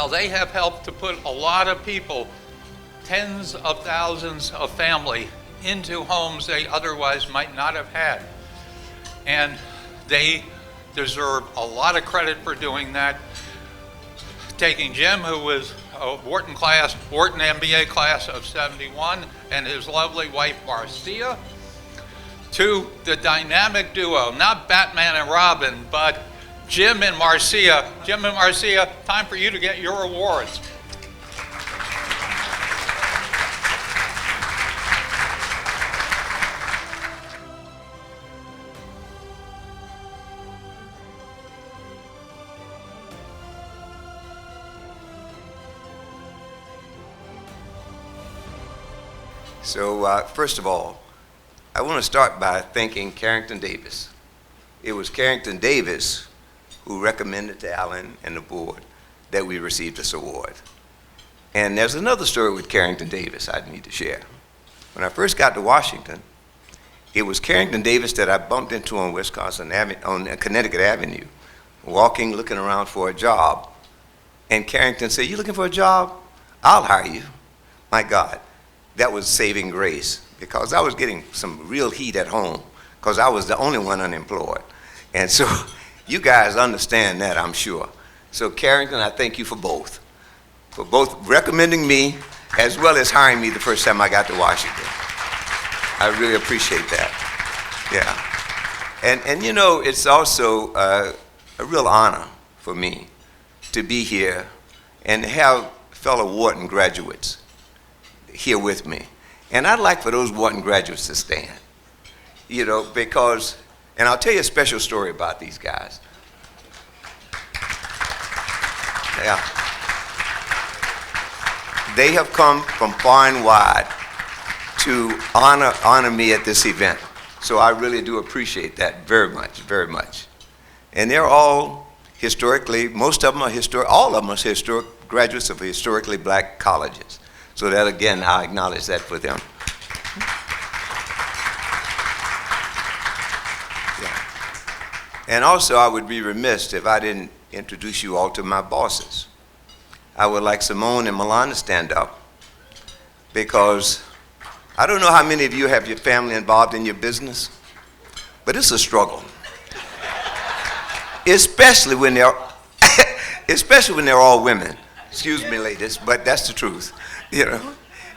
Well, they have helped to put a lot of people, tens of thousands of family, into homes they otherwise might not have had. And they deserve a lot of credit for doing that. Taking Jim, who was a Wharton MBA class of 71, and his lovely wife Marcia, to the dynamic duo, not Batman and Robin, but Jim and Marcia. Jim and Marcia, time for you to get your awards. So first of all, I want to start by thanking Carrington Davis. It was Carrington Davis who recommended to Alan and the board that we receive this award. And there's another story with Carrington Davis I need to share. When I first got to Washington, it was Carrington Davis that I bumped into on Connecticut Avenue, walking, looking around for a job. And Carrington said, "You looking for a job? I'll hire you." My God, that was saving grace, because I was getting some real heat at home because I was the only one unemployed. And so you guys understand that, I'm sure. So Carrington, I thank you for both recommending me as well as hiring me the first time I got to Washington. I really appreciate that. Yeah. And you know, it's also a real honor for me to be here and have fellow Wharton graduates here with me. And I'd like for those Wharton graduates to stand, you know, because, and I'll tell you a special story about these guys. Yeah. They have come from far and wide to honor me at this event. So I really do appreciate that very much, very much. And they're all historically, most of them are all of them are graduates of historically black colleges. So that, again, I acknowledge that for them. Yeah. And also, I would be remiss if I didn't introduce you all to my bosses. I would like Simone and Milan to stand up, because I don't know how many of you have your family involved in your business, but it's a struggle. Especially when they're all women. Excuse me, ladies, but that's the truth. You know,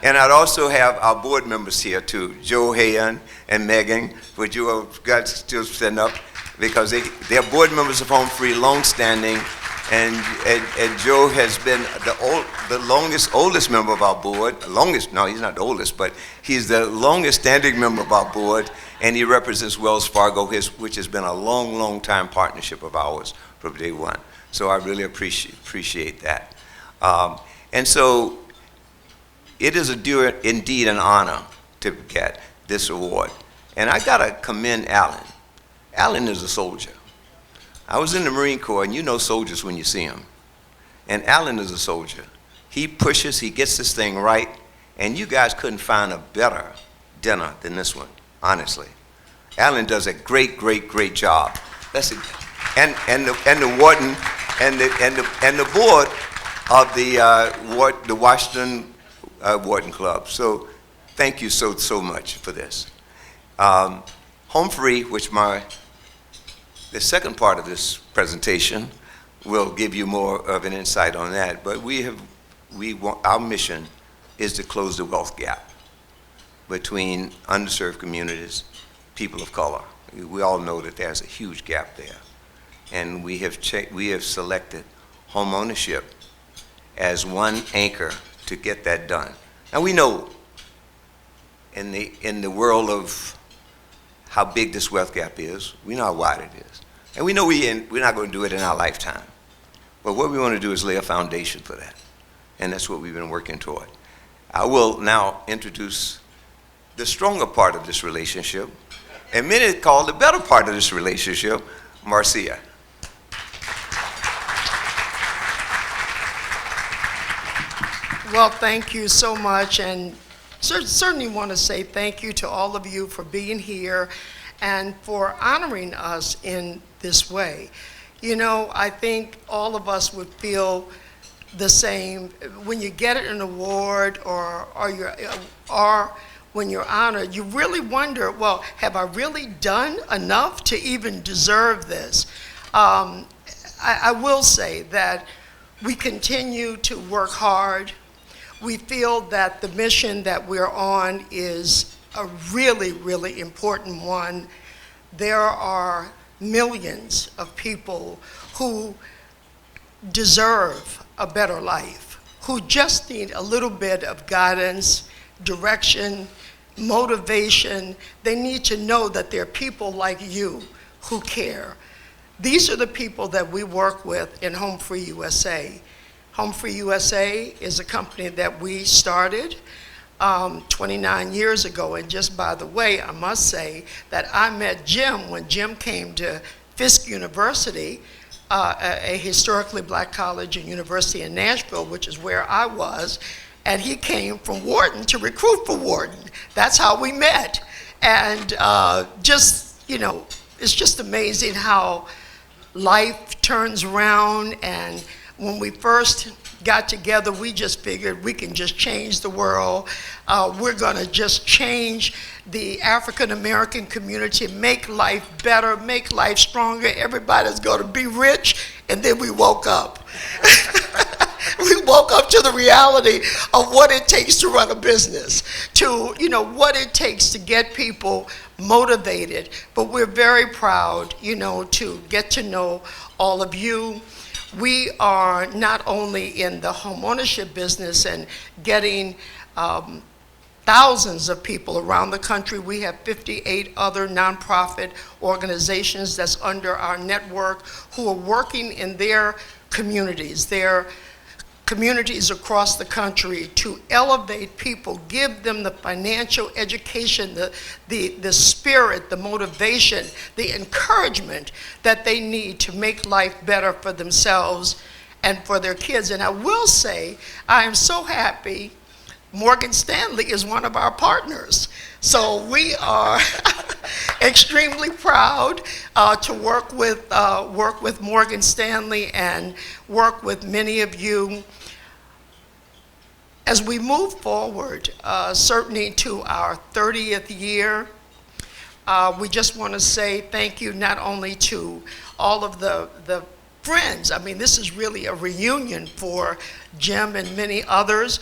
and I'd also have our board members here too, Joe Hayen and Megan. Would you have got to still stand up, because they're board members of HomeFree, long-standing, and Joe has been the oldest member of our board. No, he's not the oldest, but he's the longest-standing member of our board, and he represents Wells Fargo, which has been a long time partnership of ours from day one. So I really appreciate that, and so. It is indeed an honor to get this award. And I gotta commend Alan. Alan is a soldier. I was in the Marine Corps, and you know soldiers when you see them. And Alan is a soldier. He pushes, he gets this thing right, and you guys couldn't find a better dinner than this one, honestly. Alan does a great job. That's it. And the Wharton and the board of the Washington Wharton Club. So thank you so much for this. HomeFree, which the second part of this presentation will give you more of an insight on that, but our mission is to close the wealth gap between underserved communities, people of color. We all know that there's a huge gap there. And we have selected home ownership as one anchor to get that done. Now we know in the world of how big this wealth gap is, we know how wide it is. And we know we're not going to do it in our lifetime. But what we want to do is lay a foundation for that. And that's what we've been working toward. I will now introduce the stronger part of this relationship, and many call the better part of this relationship, Marcia. Well, thank you so much, and certainly want to say thank you to all of you for being here and for honoring us in this way. You know, I think all of us would feel the same. When you get an award or when you're honored, you really wonder, well, have I really done enough to even deserve this? I will say that we continue to work hard. We feel that the mission that we're on is a really, really important one. There are millions of people who deserve a better life, who just need a little bit of guidance, direction, motivation. They need to know that there are people like you who care. These are the people that we work with in HomeFree USA. HomeFree USA is a company that we started 29 years ago. And just by the way, I must say that I met Jim when Jim came to Fisk University, a historically black college and university in Nashville, which is where I was. And he came from Wharton to recruit for Wharton. That's how we met. And it's just amazing how life turns around. And when we first got together, we just figured we can just change the world. We're gonna just change the African American community, make life better, make life stronger. Everybody's gonna be rich. And then we woke up. We woke up to the reality of what it takes to run a business, to what it takes to get people motivated. But we're very proud, to get to know all of you. We are not only in the home ownership business and getting thousands of people around the country. We have 58 other nonprofit organizations that's under our network who are working in their communities across the country to elevate people, give them the financial education, the spirit, the motivation, the encouragement that they need to make life better for themselves and for their kids. And I will say, I am so happy Morgan Stanley is one of our partners. So we are extremely proud to work with Morgan Stanley and work with many of you. As we move forward, certainly to our 30th year, we just want to say thank you not only to all of the friends. I mean, this is really a reunion for Jim and many others.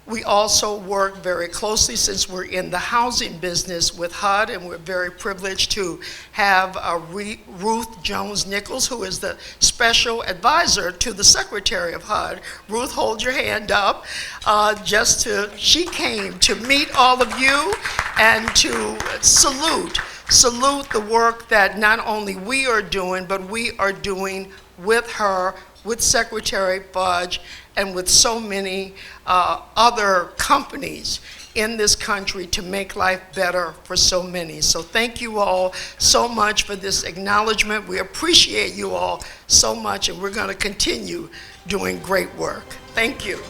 We also work very closely, since we're in the housing business, with HUD, and we're very privileged to have Ruth Jones-Nichols, who is the special advisor to the Secretary of HUD. Ruth, hold your hand up. She came to meet all of you and to salute the work that not only we are doing, but we are doing with her, with Secretary Fudge, and with so many other companies in this country to make life better for so many. So thank you all so much for this acknowledgement. We appreciate you all so much, and we're going to continue doing great work. Thank you.